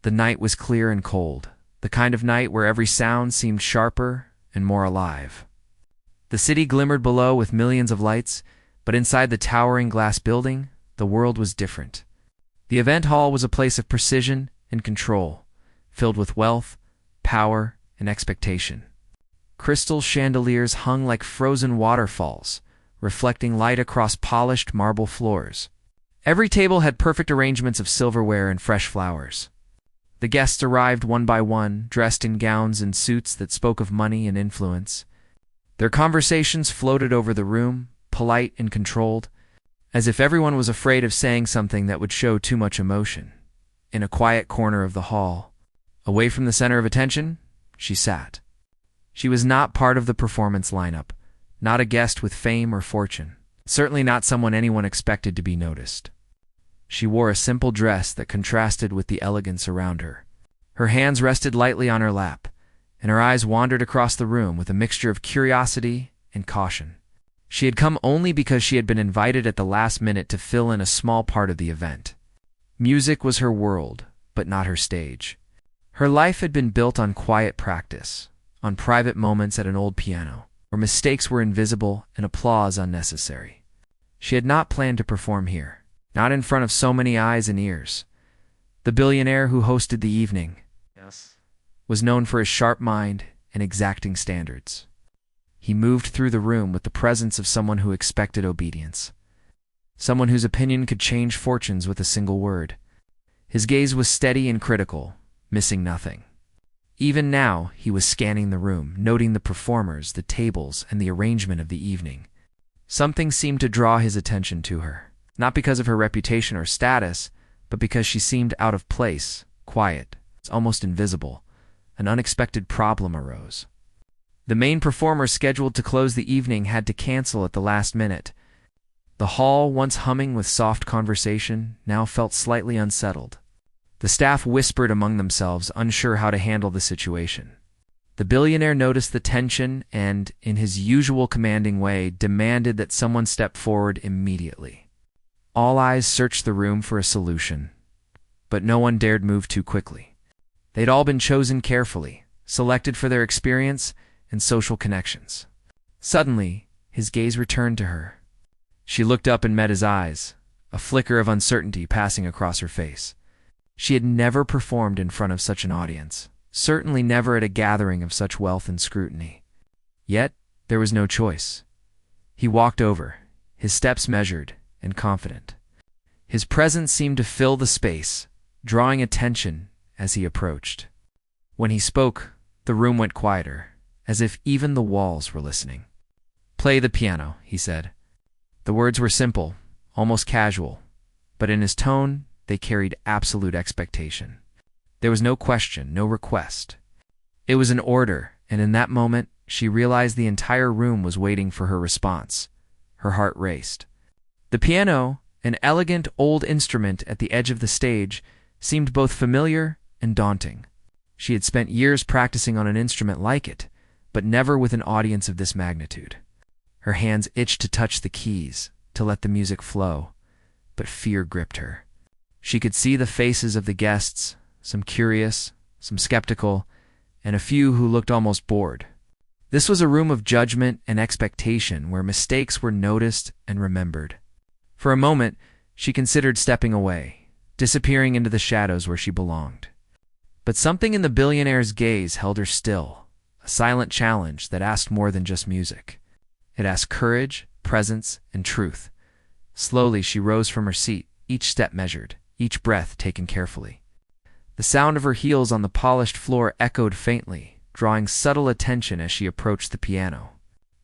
The night was clear and cold, the kind of night where every sound seemed sharper and more alive. The city glimmered below with millions of lights, but inside the towering glass building, the world was different. The event hall was a place of precision and control, filled with wealth, power, and expectation. Crystal chandeliers hung like frozen waterfalls, reflecting light across polished marble floors. Every table had perfect arrangements of silverware and fresh flowers. The guests arrived one by one, dressed in gowns and suits that spoke of money and influence. Their conversations floated over the room, polite and controlled, as if everyone was afraid of saying something that would show too much emotion. In a quiet corner of the hall, away from the center of attention, she sat. She was not part of the performance lineup, not a guest with fame or fortune, certainly not someone anyone expected to be noticed. She wore a simple dress that contrasted with the elegance around her. Her hands rested lightly on her lap, and her eyes wandered across the room with a mixture of curiosity and caution. She had come only because she had been invited at the last minute to fill in a small part of the event. Music was her world, but not her stage. Her life had been built on quiet practice, on private moments at an old piano, where mistakes were invisible and applause unnecessary. She had not planned to perform here, not in front of so many eyes and ears. The billionaire who hosted the evening was known for his sharp mind and exacting standards. He moved through the room with the presence of someone who expected obedience, someone whose opinion could change fortunes with a single word. His gaze was steady and critical, missing nothing. Even now, he was scanning the room, noting the performers, the tables, and the arrangement of the evening. Something seemed to draw his attention to her, not because of her reputation or status, but because she seemed out of place, quiet, almost invisible. An unexpected problem arose. The main performer scheduled to close the evening had to cancel at the last minute. The hall, once humming with soft conversation, now felt slightly unsettled. The staff whispered among themselves, unsure how to handle the situation. The billionaire noticed the tension and, in his usual commanding way, demanded that someone step forward immediately. All eyes searched the room for a solution, but no one dared move too quickly. They'd all been chosen carefully, selected for their experience and social connections. Suddenly, his gaze returned to her. She looked up and met his eyes, a flicker of uncertainty passing across her face. She had never performed in front of such an audience, certainly never at a gathering of such wealth and scrutiny. Yet, there was no choice. He walked over, his steps measured and confident. His presence seemed to fill the space, drawing attention as he approached. When he spoke, the room went quieter, as if even the walls were listening. "Play the piano," he said. The words were simple, almost casual, but in his tone, they carried absolute expectation. There was no question, no request. It was an order, and in that moment, she realized the entire room was waiting for her response. Her heart raced. The piano, an elegant old instrument at the edge of the stage, seemed both familiar and daunting. She had spent years practicing on an instrument like it, but never with an audience of this magnitude. Her hands itched to touch the keys, to let the music flow, but fear gripped her. She could see the faces of the guests, some curious, some skeptical, and a few who looked almost bored. This was a room of judgment and expectation where mistakes were noticed and remembered. For a moment, she considered stepping away, disappearing into the shadows where she belonged. But something in the billionaire's gaze held her still, a silent challenge that asked more than just music. It asked courage, presence, and truth. Slowly she rose from her seat, each step measured, each breath taken carefully. The sound of her heels on the polished floor echoed faintly, drawing subtle attention as she approached the piano.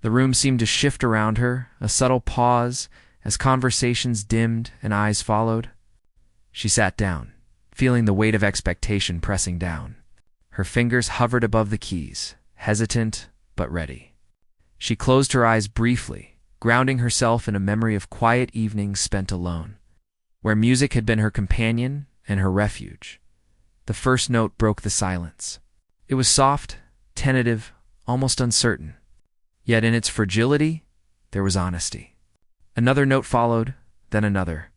The room seemed to shift around her, a subtle pause, as conversations dimmed and eyes followed. She sat down, feeling the weight of expectation pressing down. Her fingers hovered above the keys, hesitant but ready. She closed her eyes briefly, grounding herself in a memory of quiet evenings spent alone, where music had been her companion and her refuge. The first note broke the silence. It was soft, tentative, almost uncertain. Yet in its fragility, there was honesty. Another note followed, then another,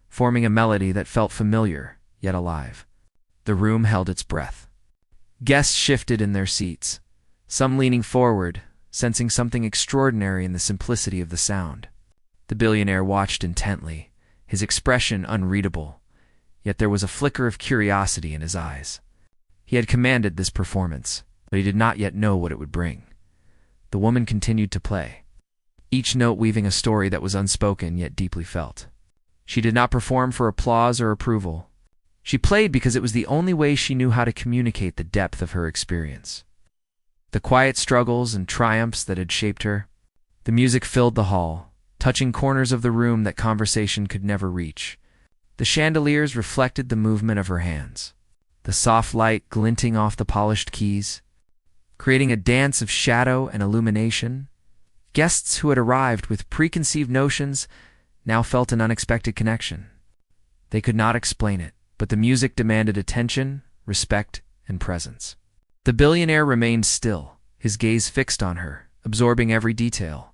forming a melody that felt familiar, yet alive. The room held its breath. Guests shifted in their seats, some leaning forward, sensing something extraordinary in the simplicity of the sound. The billionaire watched intently, his expression unreadable, yet there was a flicker of curiosity in his eyes. He had commanded this performance, but he did not yet know what it would bring. The woman continued to play, each note weaving a story that was unspoken yet deeply felt. She did not perform for applause or approval. She played because it was the only way she knew how to communicate the depth of her experience. The quiet struggles and triumphs that had shaped her. The music filled the hall, touching corners of the room that conversation could never reach. The chandeliers reflected the movement of her hands, the soft light glinting off the polished keys, creating a dance of shadow and illumination. Guests who had arrived with preconceived notions now felt an unexpected connection. They could not explain it, but the music demanded attention, respect, and presence. The billionaire remained still, his gaze fixed on her, absorbing every detail.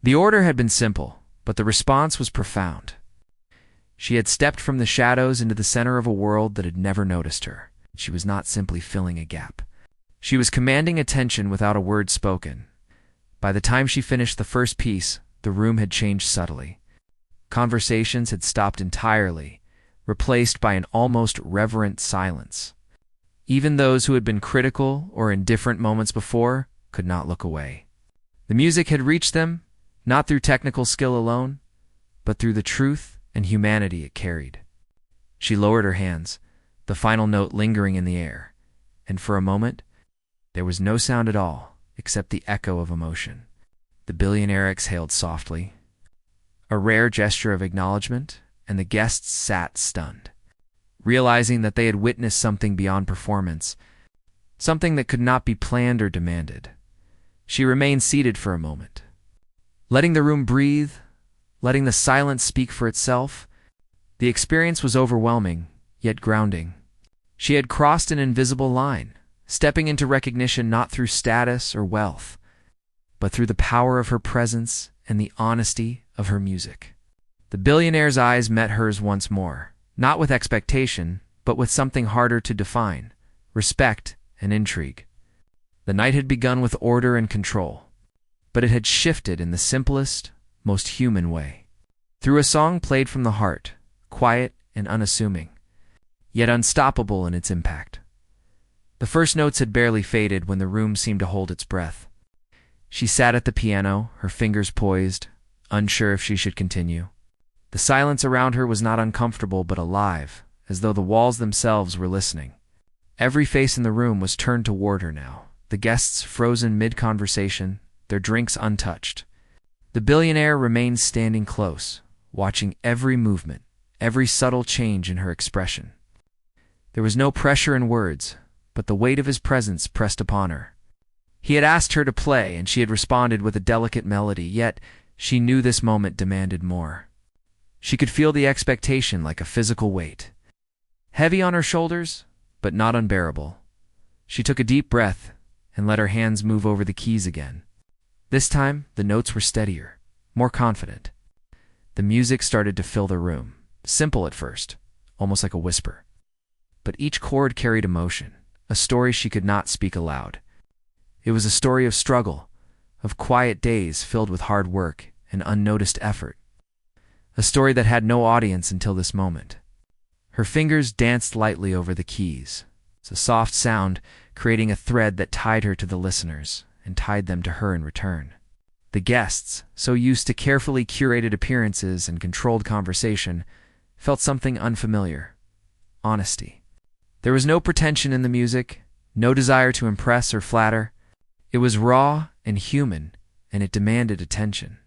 The order had been simple, but the response was profound. She had stepped from the shadows into the center of a world that had never noticed her. She was not simply filling a gap. She was commanding attention without a word spoken. By the time she finished the first piece, the room had changed subtly. Conversations had stopped entirely, replaced by an almost reverent silence. Even those who had been critical or indifferent moments before could not look away. The music had reached them, not through technical skill alone, but through the truth and humanity it carried. She lowered her hands, the final note lingering in the air, and for a moment, there was no sound at all except the echo of emotion. The billionaire exhaled softly, a rare gesture of acknowledgement, and the guests sat stunned, realizing that they had witnessed something beyond performance, something that could not be planned or demanded. She remained seated for a moment, letting the room breathe, letting the silence speak for itself. The experience was overwhelming, yet grounding. She had crossed an invisible line, stepping into recognition not through status or wealth, but through the power of her presence and the honesty of her music. The billionaire's eyes met hers once more, not with expectation, but with something harder to define: respect and intrigue. The night had begun with order and control, but it had shifted in the simplest, most human way. Through a song played from the heart, quiet and unassuming, yet unstoppable in its impact. The first notes had barely faded when the room seemed to hold its breath. She sat at the piano, her fingers poised, unsure if she should continue. The silence around her was not uncomfortable but alive, as though the walls themselves were listening. Every face in the room was turned toward her now, the guests frozen mid-conversation, their drinks untouched. The billionaire remained standing close, watching every movement, every subtle change in her expression. There was no pressure in words, but the weight of his presence pressed upon her. He had asked her to play, and she had responded with a delicate melody, yet she knew this moment demanded more. She could feel the expectation like a physical weight. Heavy on her shoulders, but not unbearable. She took a deep breath and let her hands move over the keys again. This time, the notes were steadier, more confident. The music started to fill the room, simple at first, almost like a whisper. But each chord carried emotion, a story she could not speak aloud. It was a story of struggle, of quiet days filled with hard work and unnoticed effort. A story that had no audience until this moment. Her fingers danced lightly over the keys, a soft sound creating a thread that tied her to the listeners and tied them to her in return. The guests, so used to carefully curated appearances and controlled conversation, felt something unfamiliar: honesty. There was no pretension in the music, no desire to impress or flatter. It was raw and human, and it demanded attention.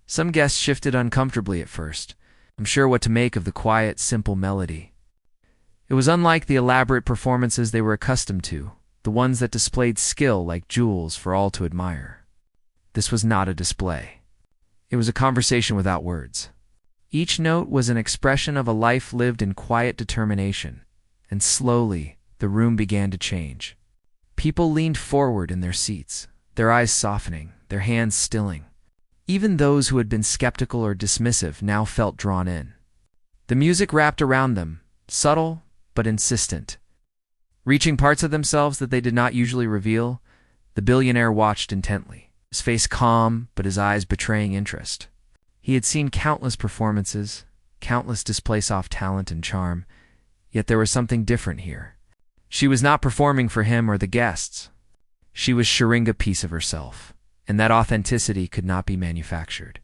Some guests shifted uncomfortably at first, unsure what to make of the quiet, simple melody. It was unlike the elaborate performances they were accustomed to, the ones that displayed skill like jewels for all to admire. This was not a display. It was a conversation without words. Each note was an expression of a life lived in quiet determination, and slowly the room began to change. People leaned forward in their seats, their eyes softening, their hands stilling. Even those who had been skeptical or dismissive now felt drawn in. The music wrapped around them, subtle but insistent. Reaching parts of themselves that they did not usually reveal, the billionaire watched intently, his face calm but his eyes betraying interest. He had seen countless performances, countless display soft talent and charm, yet there was something different here. She was not performing for him or the guests. She was sharing a piece of herself, and that authenticity could not be manufactured.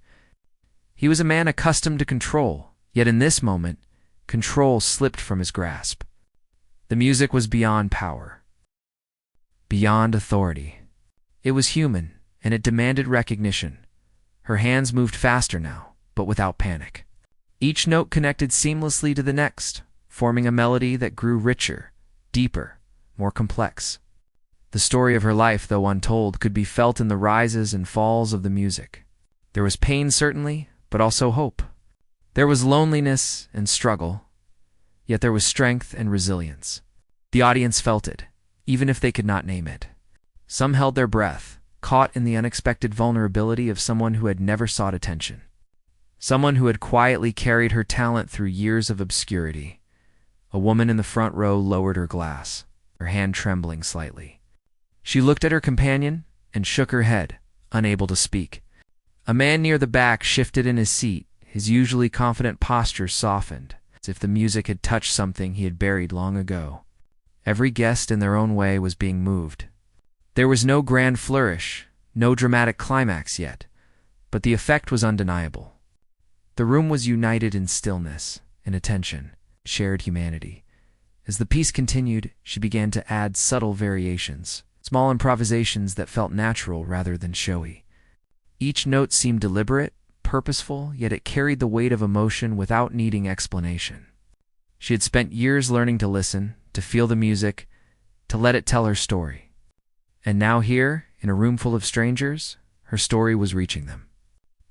He was a man accustomed to control, yet in this moment, control slipped from his grasp. The music was beyond power, beyond authority. It was human, and it demanded recognition. Her hands moved faster now, but without panic. Each note connected seamlessly to the next, forming a melody that grew richer, deeper, more complex. The story of her life, though untold, could be felt in the rises and falls of the music. There was pain, certainly, but also hope. There was loneliness and struggle, yet there was strength and resilience. The audience felt it, even if they could not name it. Some held their breath, caught in the unexpected vulnerability of someone who had never sought attention. Someone who had quietly carried her talent through years of obscurity. A woman in the front row lowered her glass, her hand trembling slightly. She looked at her companion and shook her head, unable to speak. A man near the back shifted in his seat, his usually confident posture softened, as if the music had touched something he had buried long ago. Every guest in their own way was being moved. There was no grand flourish, no dramatic climax yet, but the effect was undeniable. The room was united in stillness, in attention, shared humanity. As the piece continued, she began to add subtle variations, small improvisations that felt natural rather than showy. Each note seemed deliberate, purposeful, yet it carried the weight of emotion without needing explanation. She had spent years learning to listen, to feel the music, to let it tell her story. And now here, in a room full of strangers, her story was reaching them.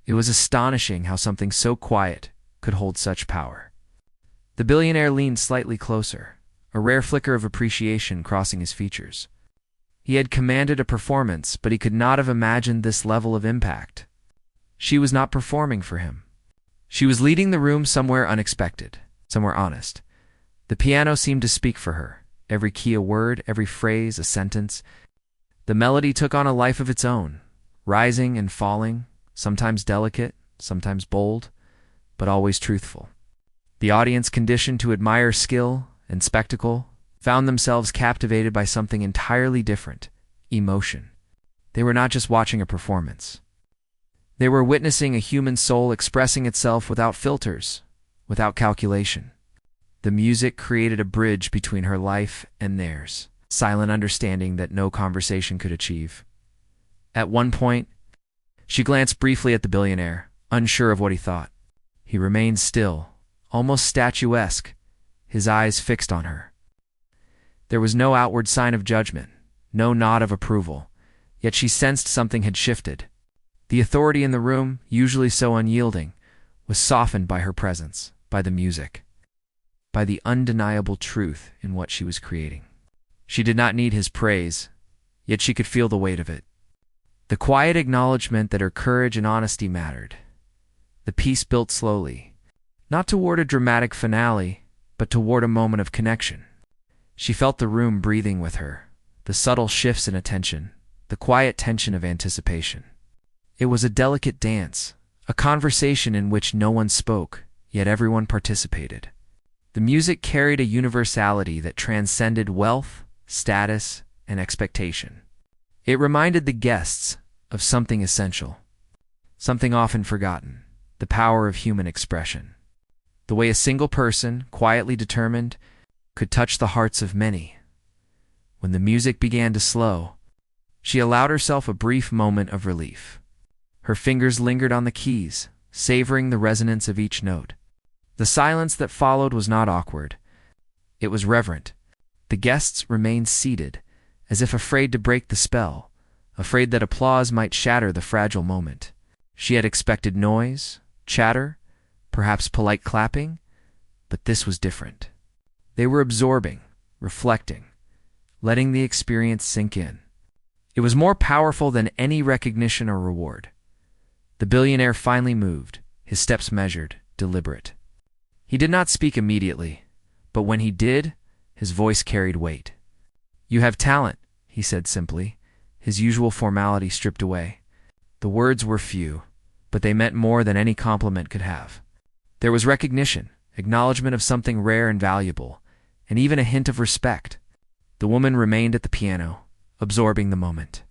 It was astonishing how something so quiet could hold such power. The billionaire leaned slightly closer, a rare flicker of appreciation crossing his features. He had commanded a performance, but he could not have imagined this level of impact. She was not performing for him. She was leading the room somewhere unexpected, somewhere honest. The piano seemed to speak for her, every key a word, every phrase a sentence. The melody took on a life of its own, rising and falling, sometimes delicate, sometimes bold, but always truthful. The audience, conditioned to admire skill and spectacle, found themselves captivated by something entirely different: emotion. They were not just watching a performance. They were witnessing a human soul expressing itself without filters, without calculation. The music created a bridge between her life and theirs, silent understanding that no conversation could achieve. At one point, she glanced briefly at the billionaire, unsure of what he thought. He remained still, almost statuesque, his eyes fixed on her. There was no outward sign of judgment, no nod of approval, yet she sensed something had shifted. The authority in the room, usually so unyielding, was softened by her presence, by the music, by the undeniable truth in what she was creating. She did not need his praise, yet she could feel the weight of it. The quiet acknowledgement that her courage and honesty mattered. The piece built slowly, not toward a dramatic finale, but toward a moment of connection. She felt the room breathing with her, the subtle shifts in attention, the quiet tension of anticipation. It was a delicate dance, a conversation in which no one spoke, yet everyone participated. The music carried a universality that transcended wealth, status, and expectation. It reminded the guests of something essential, something often forgotten: the power of human expression. The way a single person, quietly determined, could touch the hearts of many. When the music began to slow, she allowed herself a brief moment of relief. Her fingers lingered on the keys, savoring the resonance of each note. The silence that followed was not awkward. It was reverent. The guests remained seated, as if afraid to break the spell, afraid that applause might shatter the fragile moment. She had expected noise, chatter, perhaps polite clapping, but this was different. They were absorbing, reflecting, letting the experience sink in. It was more powerful than any recognition or reward. The billionaire finally moved, his steps measured, deliberate. He did not speak immediately, but when he did, His voice carried weight. "You have talent," he said simply, his usual formality stripped away. The words were few, but they meant more than any compliment could have. There was recognition, acknowledgement of something rare and valuable, and even a hint of respect. The woman remained at the piano, absorbing the moment.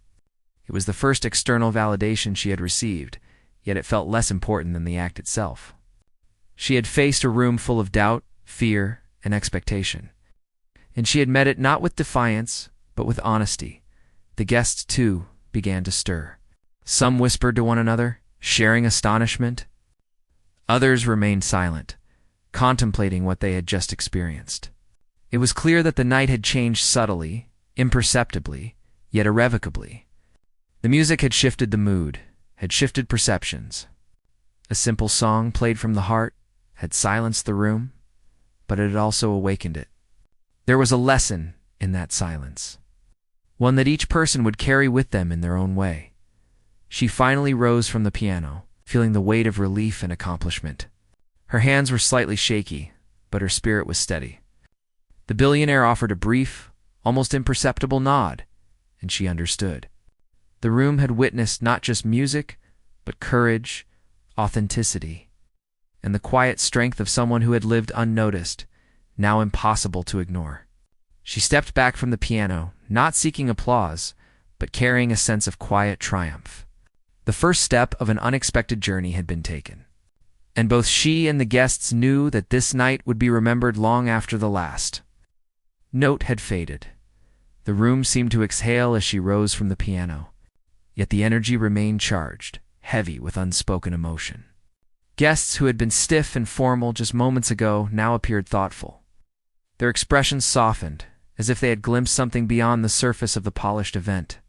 It was the first external validation she had received, yet it felt less important than the act itself. She had faced a room full of doubt, fear, and expectation. And she had met it not with defiance, but with honesty. The guests, too, began to stir. Some whispered to one another, sharing astonishment. Others remained silent, contemplating what they had just experienced. It was clear that the night had changed subtly, imperceptibly, yet irrevocably. The music had shifted the mood, had shifted perceptions. A simple song played from the heart had silenced the room, but it had also awakened it. There was a lesson in that silence, one that each person would carry with them in their own way. She finally rose from the piano, feeling the weight of relief and accomplishment. Her hands were slightly shaky, but her spirit was steady. The billionaire offered a brief, almost imperceptible nod, and she understood. The room had witnessed not just music, but courage, authenticity, and the quiet strength of someone who had lived unnoticed, now impossible to ignore. She stepped back from the piano, not seeking applause, but carrying a sense of quiet triumph. The first step of an unexpected journey had been taken, and both she and the guests knew that this night would be remembered long after the last. Note had faded. The room seemed to exhale as she rose from the piano, yet the energy remained charged, heavy with unspoken emotion. Guests who had been stiff and formal just moments ago now appeared thoughtful. Their expressions softened, as if they had glimpsed something beyond the surface of the polished event.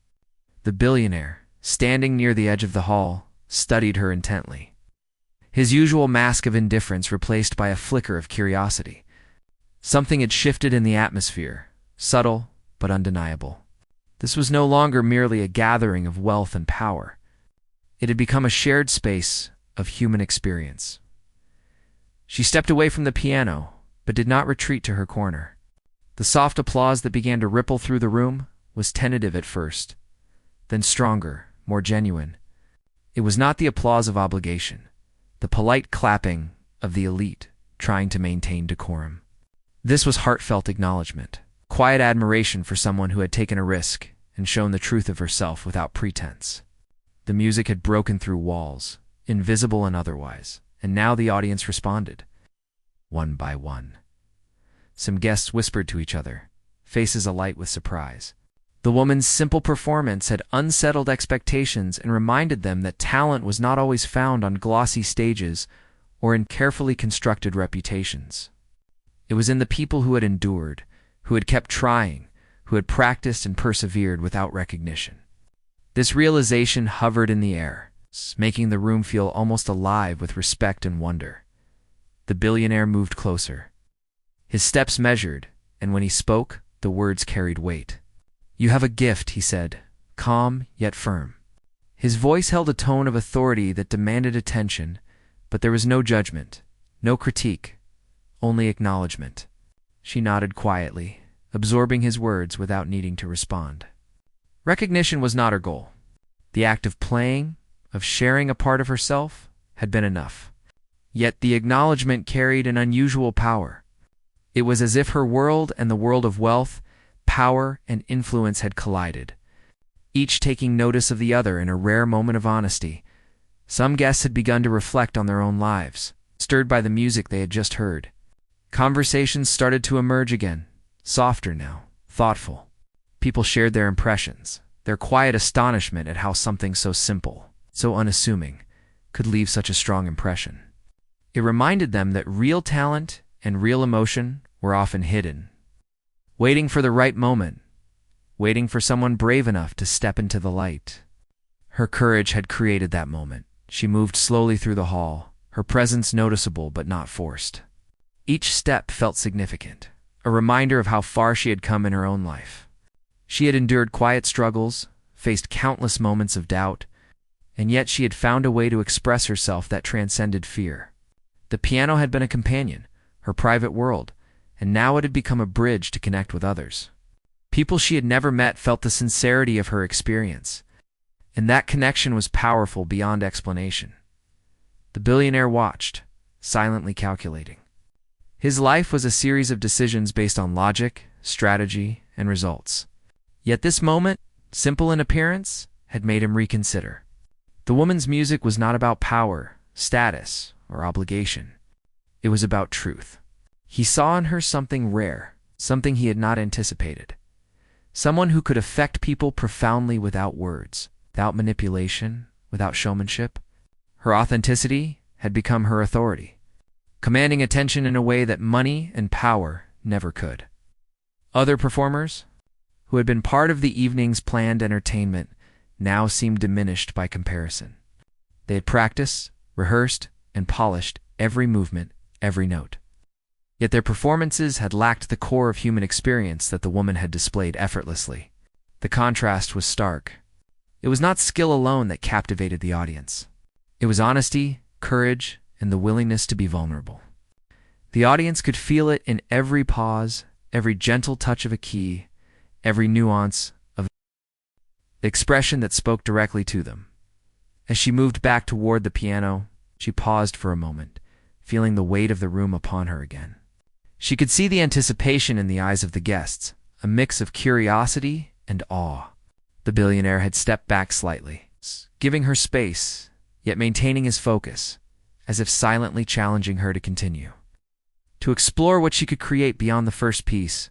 The billionaire, standing near the edge of the hall, studied her intently. His usual mask of indifference replaced by a flicker of curiosity. Something had shifted in the atmosphere, subtle but undeniable. This was no longer merely a gathering of wealth and power. It had become a shared space of human experience. She stepped away from the piano, but did not retreat to her corner. The soft applause that began to ripple through the room was tentative at first, then stronger, more genuine. It was not the applause of obligation, the polite clapping of the elite trying to maintain decorum. This was heartfelt acknowledgement, quiet admiration for someone who had taken a risk and shown the truth of herself without pretense. The music had broken through walls, invisible and otherwise, and now the audience responded. One by one. Some guests whispered to each other, faces alight with surprise. The woman's simple performance had unsettled expectations and reminded them that talent was not always found on glossy stages or in carefully constructed reputations. It was in the people who had endured, who had kept trying, who had practiced and persevered without recognition. This realization hovered in the air, making the room feel almost alive with respect and wonder. The billionaire moved closer. His steps measured, and when he spoke, the words carried weight. "You have a gift," he said, calm yet firm. His voice held a tone of authority that demanded attention, but there was no judgment, no critique, only acknowledgement. She nodded quietly, absorbing his words without needing to respond. Recognition was not her goal. The act of playing, of sharing a part of herself, had been enough. Yet the acknowledgement carried an unusual power. It was as if her world and the world of wealth, power, and influence had collided, each taking notice of the other in a rare moment of honesty. Some guests had begun to reflect on their own lives, stirred by the music they had just heard. Conversations started to emerge again, softer now, thoughtful. People shared their impressions, their quiet astonishment at how something so simple, so unassuming, could leave such a strong impression. It reminded them that real talent and real emotion were often hidden, waiting for the right moment, waiting for someone brave enough to step into the light. Her courage had created that moment. She moved slowly through the hall, her presence noticeable but not forced. Each step felt significant, a reminder of how far she had come in her own life. She had endured quiet struggles, faced countless moments of doubt, and yet she had found a way to express herself that transcended fear. The piano had been a companion, her private world, and now it had become a bridge to connect with others. People she had never met felt the sincerity of her experience, and that connection was powerful beyond explanation. The billionaire watched, silently calculating. His life was a series of decisions based on logic, strategy, and results. Yet this moment, simple in appearance, had made him reconsider. The woman's music was not about power, status, or obligation. It was about truth. He saw in her something rare, something he had not anticipated. Someone who could affect people profoundly without words, without manipulation, without showmanship. Her authenticity had become her authority, commanding attention in a way that money and power never could. Other performers, who had been part of the evening's planned entertainment, now seemed diminished by comparison. They had practiced, rehearsed, and polished every movement, every note. Yet their performances had lacked the core of human experience that the woman had displayed effortlessly. The contrast was stark. It was not skill alone that captivated the audience. It was honesty, courage, and the willingness to be vulnerable. The audience could feel it in every pause, every gentle touch of a key, every nuance of the expression that spoke directly to them. As she moved back toward the piano, she paused for a moment, feeling the weight of the room upon her again. She could see the anticipation in the eyes of the guests, a mix of curiosity and awe. The billionaire had stepped back slightly, giving her space, yet maintaining his focus, as if silently challenging her to continue. To explore what she could create beyond the first piece,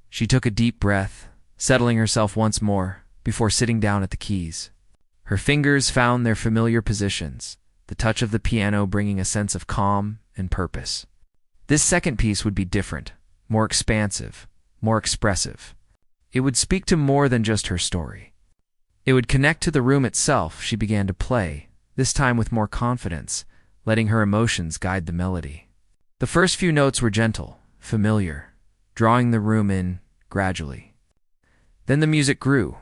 she took a deep breath, settling herself once more before sitting down at the keys. Her fingers found their familiar positions, the touch of the piano bringing a sense of calm and purpose. This second piece would be different, more expansive, more expressive. It would speak to more than just her story. It would connect to the room itself. She began to play, this time with more confidence, letting her emotions guide the melody. The first few notes were gentle, familiar, drawing the room in gradually. Then the music grew,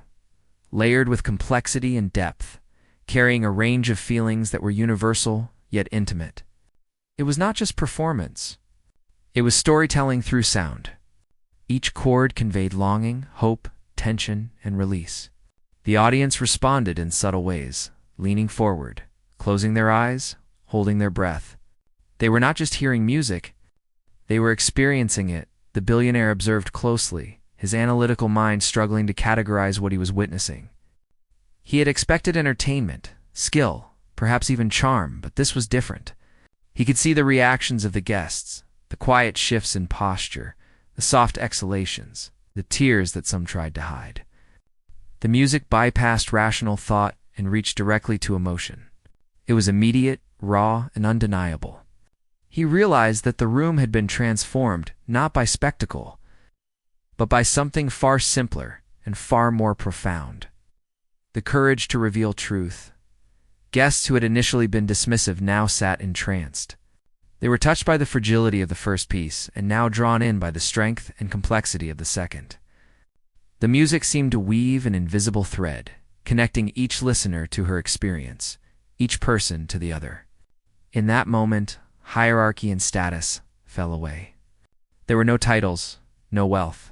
layered with complexity and depth, carrying a range of feelings that were universal yet intimate. It was not just performance. It was storytelling through sound. Each chord conveyed longing, hope, tension, and release. The audience responded in subtle ways, leaning forward, closing their eyes, holding their breath. They were not just hearing music, they were experiencing it. The billionaire observed closely, his analytical mind struggling to categorize what he was witnessing. He had expected entertainment, skill, perhaps even charm, but this was different. He could see the reactions of the guests, the quiet shifts in posture, the soft exhalations, the tears that some tried to hide. The music bypassed rational thought and reached directly to emotion. It was immediate, raw, and undeniable. He realized that the room had been transformed not by spectacle, but by something far simpler and far more profound. The courage to reveal truth. Guests who had initially been dismissive now sat entranced. They were touched by the fragility of the first piece and now drawn in by the strength and complexity of the second. The music seemed to weave an invisible thread, connecting each listener to her experience, each person to the other. In that moment, hierarchy and status fell away. There were no titles, no wealth,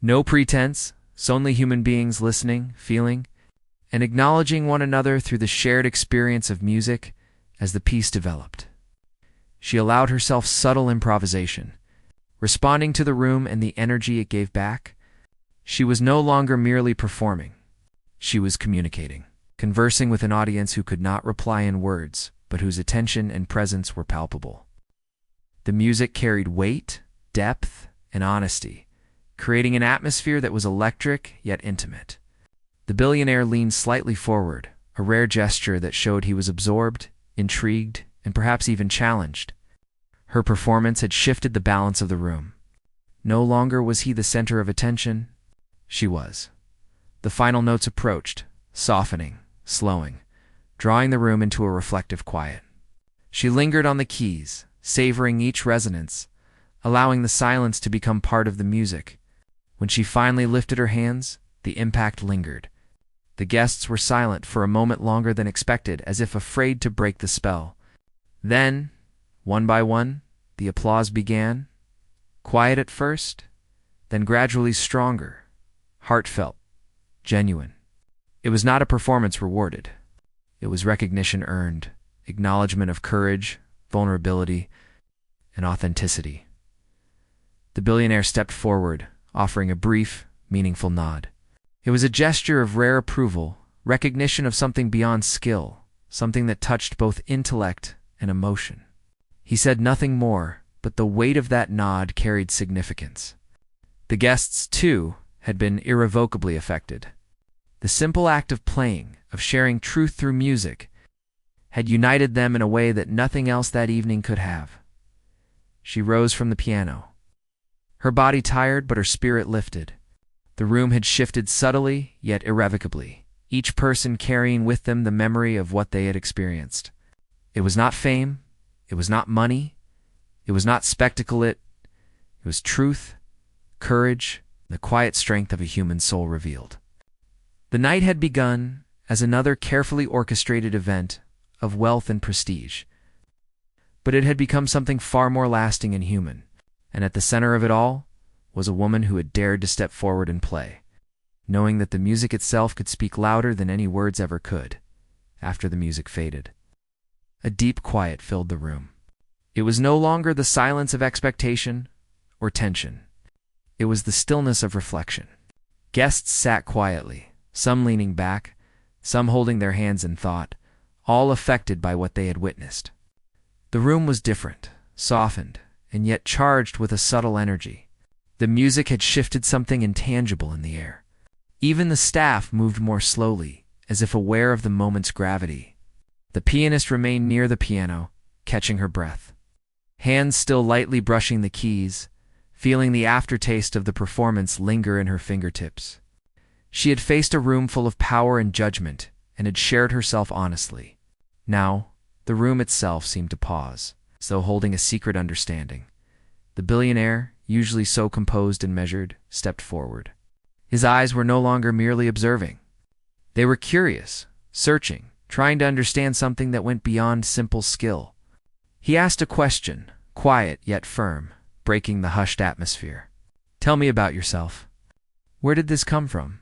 no pretense, only human beings listening, feeling, and acknowledging one another through the shared experience of music as the piece developed. She allowed herself subtle improvisation, responding to the room and the energy it gave back. She was no longer merely performing. She was communicating, conversing with an audience who could not reply in words, but whose attention and presence were palpable. The music carried weight, depth, and honesty, creating an atmosphere that was electric yet intimate. The billionaire leaned slightly forward, a rare gesture that showed he was absorbed, intrigued, and perhaps even challenged. Her performance had shifted the balance of the room. No longer was he the center of attention. She was. The final notes approached, softening, slowing, drawing the room into a reflective quiet. She lingered on the keys, savoring each resonance, allowing the silence to become part of the music. When she finally lifted her hands, the impact lingered. The guests were silent for a moment longer than expected, as if afraid to break the spell. Then, one by one, the applause began, quiet at first, then gradually stronger, heartfelt, genuine. It was not a performance rewarded. It was recognition earned, acknowledgement of courage, vulnerability, and authenticity. The billionaire stepped forward, offering a brief, meaningful nod. It was a gesture of rare approval, recognition of something beyond skill, something that touched both intellect and emotion. He said nothing more, but the weight of that nod carried significance. The guests, too, had been irrevocably affected. The simple act of playing, of sharing truth through music, had united them in a way that nothing else that evening could have. She rose from the piano. Her body tired, but her spirit lifted. The room had shifted subtly, yet irrevocably, each person carrying with them the memory of what they had experienced. It was not fame, it was not money, it was not spectacle, it was truth, courage, the quiet strength of a human soul revealed. The night had begun as another carefully orchestrated event of wealth and prestige, but it had become something far more lasting and human, and at the center of it all was a woman who had dared to step forward and play, knowing that the music itself could speak louder than any words ever could. After the music faded, a deep quiet filled the room. It was no longer the silence of expectation or tension. It was the stillness of reflection. Guests sat quietly, some leaning back, some holding their hands in thought, all affected by what they had witnessed. The room was different, softened, and yet charged with a subtle energy. The music had shifted something intangible in the air. Even the staff moved more slowly, as if aware of the moment's gravity. The pianist remained near the piano, catching her breath, hands still lightly brushing the keys, feeling the aftertaste of the performance linger in her fingertips. She had faced a room full of power and judgment, and had shared herself honestly. Now, the room itself seemed to pause, as though holding a secret understanding. The billionaire, usually so composed and measured, stepped forward. His eyes were no longer merely observing. They were curious, searching, trying to understand something that went beyond simple skill. He asked a question, quiet yet firm, breaking the hushed atmosphere. "Tell me about yourself. Where did this come from?"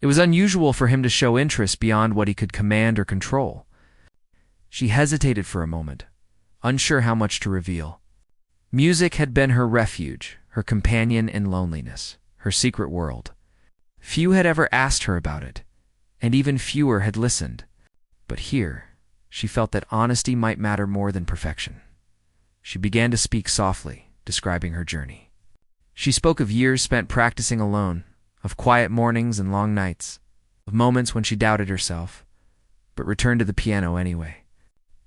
It was unusual for him to show interest beyond what he could command or control. She hesitated for a moment, unsure how much to reveal. Music had been her refuge, her companion in loneliness, her secret world. Few had ever asked her about it, and even fewer had listened. But here, she felt that honesty might matter more than perfection. She began to speak softly, describing her journey. She spoke of years spent practicing alone, of quiet mornings and long nights, of moments when she doubted herself, but returned to the piano anyway.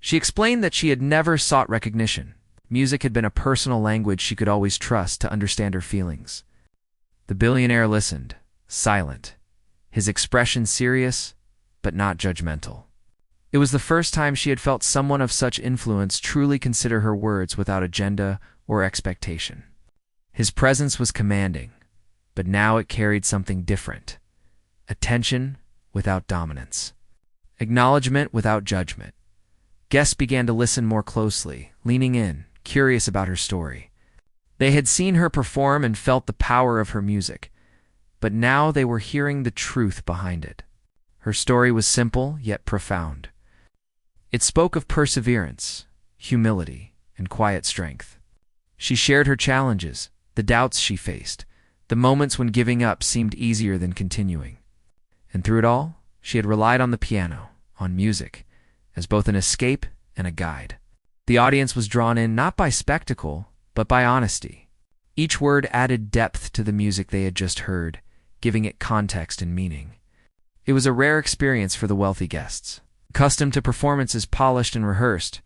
She explained that she had never sought recognition. Music had been a personal language she could always trust to understand her feelings. The billionaire listened, silent, his expression serious, but not judgmental. It was the first time she had felt someone of such influence truly consider her words without agenda or expectation. His presence was commanding, but now it carried something different. Attention without dominance. Acknowledgement without judgment. Guests began to listen more closely, leaning in, curious about her story. They had seen her perform and felt the power of her music, but now they were hearing the truth behind it. Her story was simple yet profound. It spoke of perseverance, humility, and quiet strength. She shared her challenges, the doubts she faced, the moments when giving up seemed easier than continuing. And through it all, she had relied on the piano, on music, as both an escape and a guide. The audience was drawn in not by spectacle, but by honesty. Each word added depth to the music they had just heard, giving it context and meaning. It was a rare experience for the wealthy guests, accustomed to performances polished and rehearsed.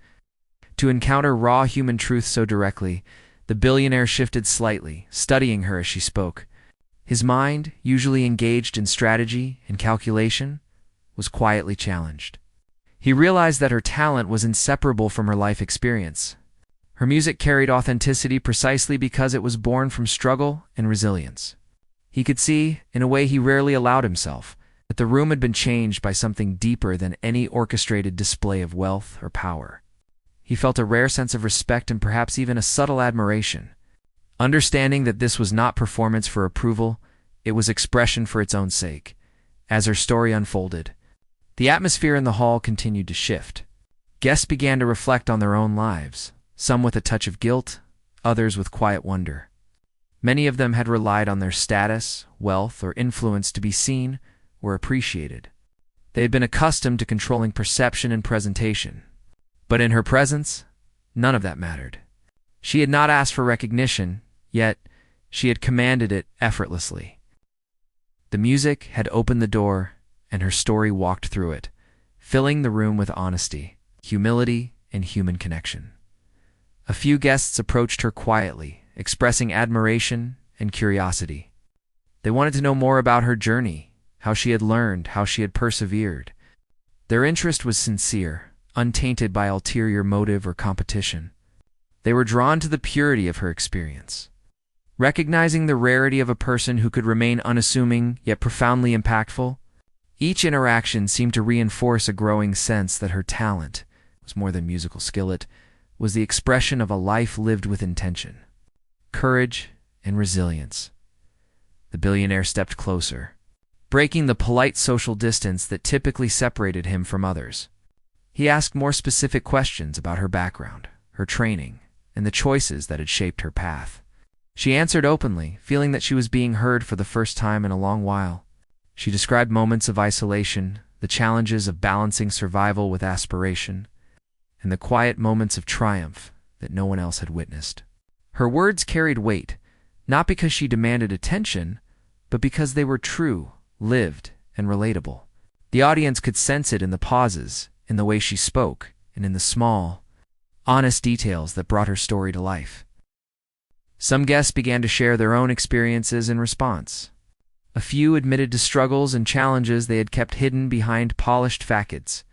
To encounter raw human truth so directly, the billionaire shifted slightly, studying her as she spoke. His mind, usually engaged in strategy and calculation, was quietly challenged. He realized that her talent was inseparable from her life experience. Her music carried authenticity precisely because it was born from struggle and resilience. He could see, in a way he rarely allowed himself, that the room had been changed by something deeper than any orchestrated display of wealth or power. He felt a rare sense of respect and perhaps even a subtle admiration. Understanding that this was not performance for approval, it was expression for its own sake. As her story unfolded, the atmosphere in the hall continued to shift. Guests began to reflect on their own lives, some with a touch of guilt, others with quiet wonder. Many of them had relied on their status, wealth, or influence to be seen or appreciated. They had been accustomed to controlling perception and presentation. But in her presence, none of that mattered. She had not asked for recognition, yet she had commanded it effortlessly. The music had opened the door, and her story walked through it, filling the room with honesty, humility, and human connection. A few guests approached her quietly, expressing admiration and curiosity. They wanted to know more about her journey, how she had learned, how she had persevered. Their interest was sincere, untainted by ulterior motive or competition. They were drawn to the purity of her experience. Recognizing the rarity of a person who could remain unassuming yet profoundly impactful, each interaction seemed to reinforce a growing sense that her talent was more than musical skill. It was the expression of a life lived with intention, courage, and resilience. The billionaire stepped closer, breaking the polite social distance that typically separated him from others. He asked more specific questions about her background, her training, and the choices that had shaped her path. She answered openly, feeling that she was being heard for the first time in a long while. She described moments of isolation, the challenges of balancing survival with aspiration, and the quiet moments of triumph that no one else had witnessed. Her words carried weight, not because she demanded attention, but because they were true, lived, and relatable. The audience could sense it in the pauses, in the way she spoke, and in the small, honest details that brought her story to life. Some guests began to share their own experiences in response. A few admitted to struggles and challenges they had kept hidden behind polished facades.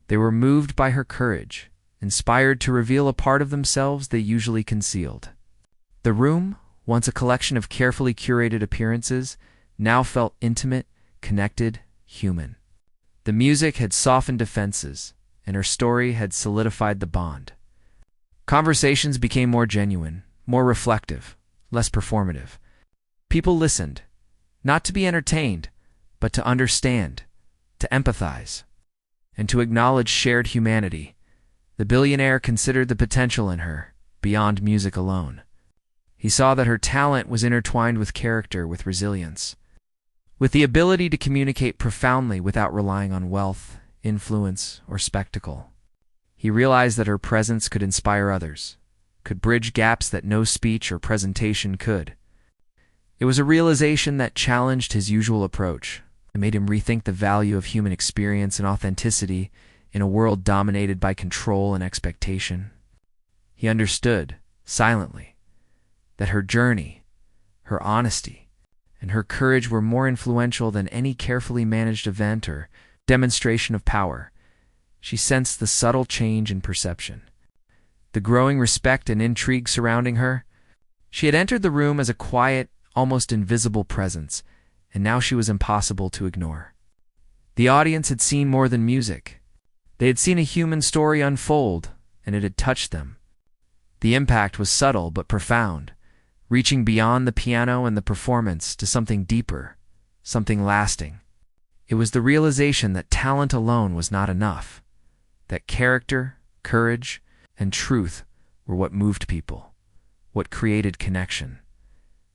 They were moved by her courage, inspired to reveal a part of themselves they usually concealed. The room, once a collection of carefully curated appearances, now felt intimate, connected, human. The music had softened defenses, and her story had solidified the bond. Conversations became more genuine, more reflective, less performative. People listened, not to be entertained, but to understand, to empathize, and to acknowledge shared humanity. The billionaire considered the potential in her, beyond music alone. He saw that her talent was intertwined with character, with resilience, with the ability to communicate profoundly without relying on wealth, influence, or spectacle. He realized that her presence could inspire others, could bridge gaps that no speech or presentation could. It was a realization that challenged his usual approach. It made him rethink the value of human experience and authenticity in a world dominated by control and expectation. He understood, silently, that her journey, her honesty, and her courage were more influential than any carefully managed event or demonstration of power. She sensed the subtle change in perception, the growing respect and intrigue surrounding her. She had entered the room as a quiet, almost invisible presence, and now she was impossible to ignore. The audience had seen more than music. They had seen a human story unfold, and it had touched them. The impact was subtle but profound, reaching beyond the piano and the performance to something deeper, something lasting. It was the realization that talent alone was not enough, that character, courage, and truth were what moved people, what created connection.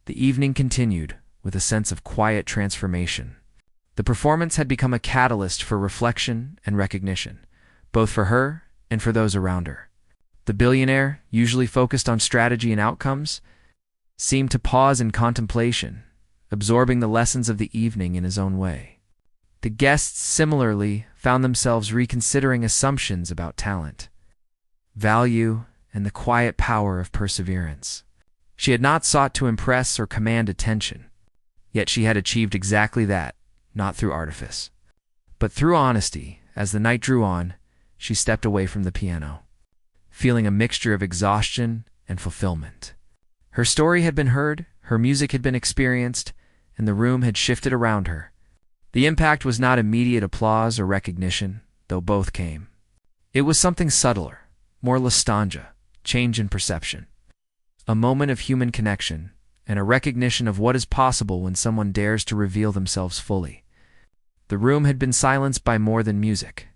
The evening continued with a sense of quiet transformation. The performance had become a catalyst for reflection and recognition, both for her and for those around her. The billionaire, usually focused on strategy and outcomes, seemed to pause in contemplation, absorbing the lessons of the evening in his own way. The guests similarly found themselves reconsidering assumptions about talent, value, and the quiet power of perseverance. She had not sought to impress or command attention, yet she had achieved exactly that, not through artifice, but through honesty. As the night drew on, she stepped away from the piano, feeling a mixture of exhaustion and fulfillment. Her story had been heard, her music had been experienced, and the room had shifted around her. The impact was not immediate applause or recognition, though both came. It was something subtler, more nostalgia, change in perception. a moment of human connection, and a recognition of what is possible when someone dares to reveal themselves fully. The room had been silenced by more than music.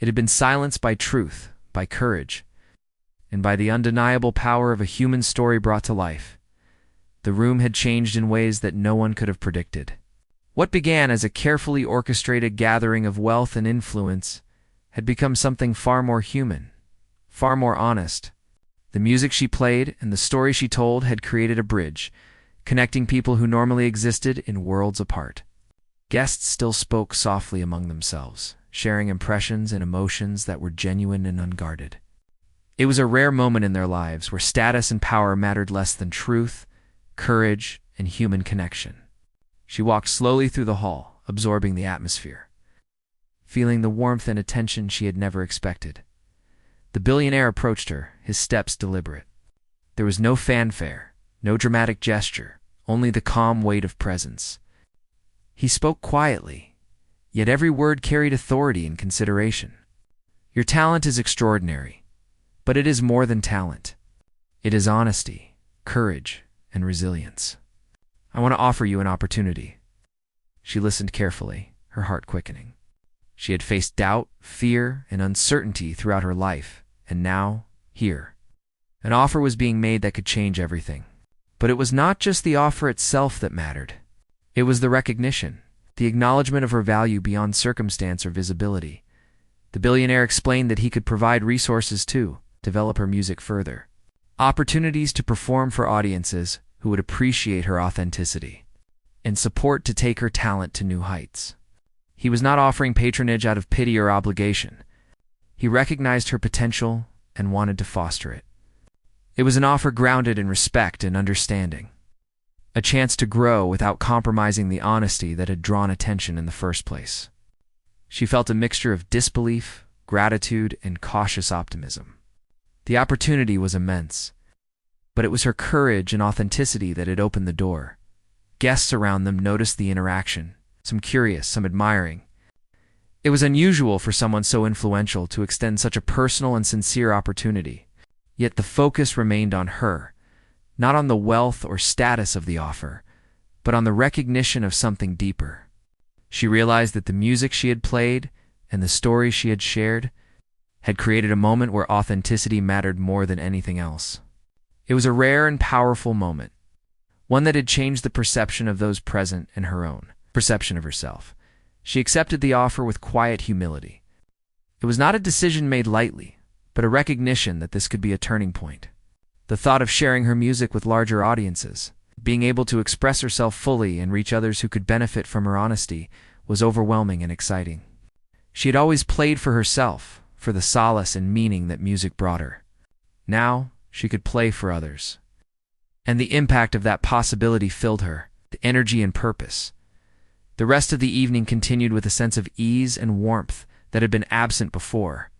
It had been silenced by truth, by courage, and by the undeniable power of a human story brought to life. The room had changed in ways that no one could have predicted. What began as a carefully orchestrated gathering of wealth and influence had become something far more human, far more honest. The music she played and the story she told had created a bridge, connecting people who normally existed in worlds apart. Guests still spoke softly among themselves, sharing impressions and emotions that were genuine and unguarded. It was a rare moment in their lives where status and power mattered less than truth, courage, and human connection. She walked slowly through the hall, absorbing the atmosphere, feeling the warmth and attention she had never expected. The billionaire approached her, his steps deliberate. There was no fanfare, no dramatic gesture, only the calm weight of presence. He spoke quietly, yet every word carried authority and consideration. Your talent is extraordinary, but it is more than talent. It is honesty, courage, and resilience. I want to offer you an opportunity. She listened carefully, her heart quickening. She had faced doubt, fear, and uncertainty throughout her life, and now, here, an offer was being made that could change everything. But it was not just the offer itself that mattered. It was the recognition, the acknowledgement of her value beyond circumstance or visibility. The billionaire explained that he could provide resources to develop her music further, opportunities to perform for audiences who would appreciate her authenticity, and support to take her talent to new heights. He was not offering patronage out of pity or obligation. He recognized her potential and wanted to foster it. It was an offer grounded in respect and understanding, a chance to grow without compromising the honesty that had drawn attention in the first place. She felt a mixture of disbelief, gratitude, and cautious optimism. The opportunity was immense, but it was her courage and authenticity that had opened the door. Guests around them noticed the interaction, some curious, some admiring. It was unusual for someone so influential to extend such a personal and sincere opportunity, yet the focus remained on her, not on the wealth or status of the offer, but on the recognition of something deeper. She realized that the music she had played and the stories she had shared had created a moment where authenticity mattered more than anything else. It was a rare and powerful moment, one that had changed the perception of those present and her own perception of herself. She accepted the offer with quiet humility. It was not a decision made lightly, but a recognition that this could be a turning point. The thought of sharing her music with larger audiences, being able to express herself fully and reach others who could benefit from her honesty, was overwhelming and exciting. She had always played for herself, for the solace and meaning that music brought her. Now, she could play for others. And the impact of that possibility filled her, the energy and purpose. The rest of the evening continued with a sense of ease and warmth that had been absent before.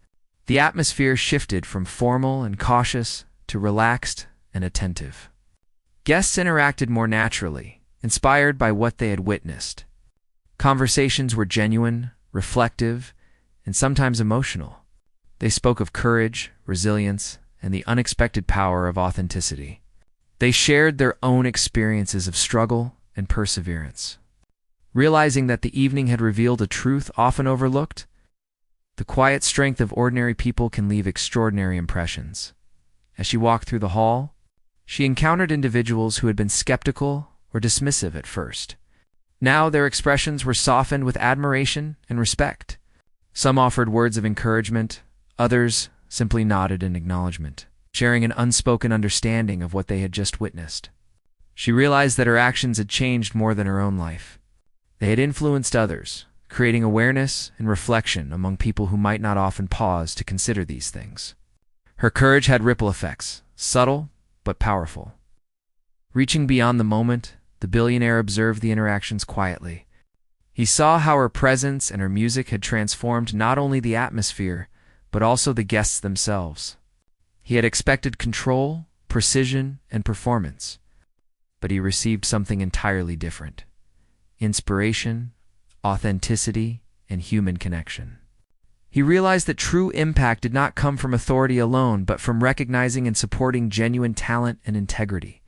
The atmosphere shifted from formal and cautious to relaxed and attentive. Guests interacted more naturally, inspired by what they had witnessed. Conversations were genuine, reflective, and sometimes emotional. They spoke of courage, resilience, and the unexpected power of authenticity. They shared their own experiences of struggle and perseverance. Realizing that the evening had revealed a truth often overlooked, the quiet strength of ordinary people can leave extraordinary impressions. As she walked through the hall, she encountered individuals who had been skeptical or dismissive at first. Now their expressions were softened with admiration and respect. Some offered words of encouragement, others simply nodded in acknowledgement, sharing an unspoken understanding of what they had just witnessed. She realized that her actions had changed more than her own life. They had influenced others, creating awareness and reflection among people who might not often pause to consider these things. Her courage had ripple effects, subtle but powerful. Reaching beyond the moment, the billionaire observed the interactions quietly. He saw how her presence and her music had transformed not only the atmosphere, but also the guests themselves. He had expected control, precision, and performance, but he received something entirely different: inspiration, authenticity, and human connection. He realized that true impact did not come from authority alone, but from recognizing and supporting genuine talent and integrity.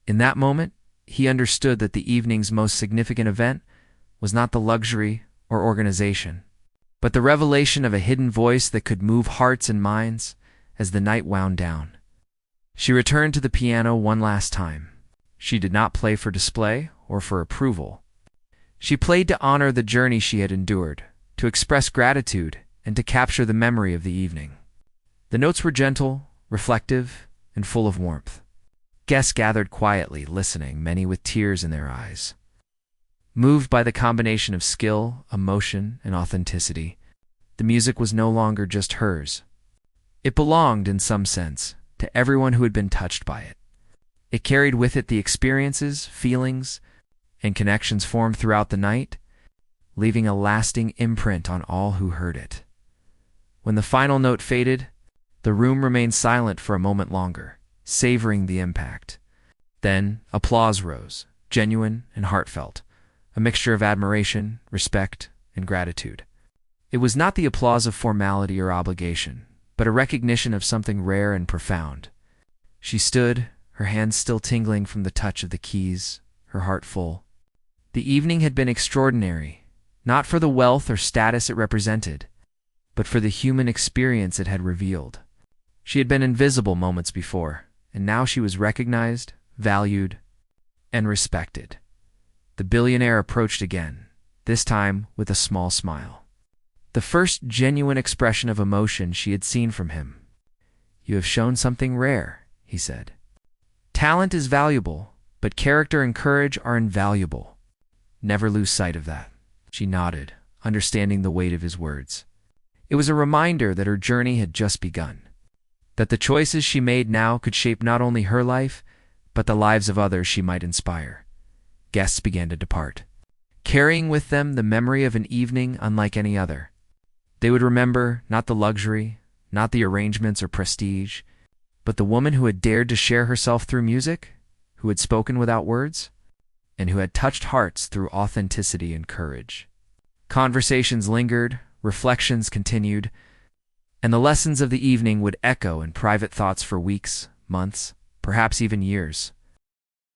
In that moment, he understood that the evening's most significant event was not the luxury or organization, but the revelation of a hidden voice that could move hearts and minds as the night wound down. She returned to the piano one last time. She did not play for display or for approval. She played to honor the journey she had endured, to express gratitude, and to capture the memory of the evening. The notes were gentle, reflective, and full of warmth. Guests gathered quietly, listening, many with tears in their eyes. Moved by the combination of skill, emotion, and authenticity, the music was no longer just hers. It belonged, in some sense, to everyone who had been touched by it. It carried with it the experiences, feelings, and connections formed throughout the night, leaving a lasting imprint on all who heard it. When the final note faded, the room remained silent for a moment longer, savoring the impact. Then applause rose, genuine and heartfelt, a mixture of admiration, respect, and gratitude. It was not the applause of formality or obligation, but a recognition of something rare and profound. She stood, her hands still tingling from the touch of the keys, her heart full. The evening had been extraordinary, not for the wealth or status it represented, but for the human experience it had revealed. She had been invisible moments before, and now she was recognized, valued, and respected. The billionaire approached again, this time with a small smile. The first genuine expression of emotion she had seen from him. "You have shown something rare," he said. "Talent is valuable, but character and courage are invaluable. Never lose sight of that." She nodded, understanding the weight of his words. It was a reminder that her journey had just begun, that the choices she made now could shape not only her life, but the lives of others she might inspire. Guests began to depart, carrying with them the memory of an evening unlike any other. They would remember not the luxury, not the arrangements or prestige, but the woman who had dared to share herself through music, who had spoken without words, and who had touched hearts through authenticity and courage. Conversations lingered, reflections continued, and the lessons of the evening would echo in private thoughts for weeks, months, perhaps even years.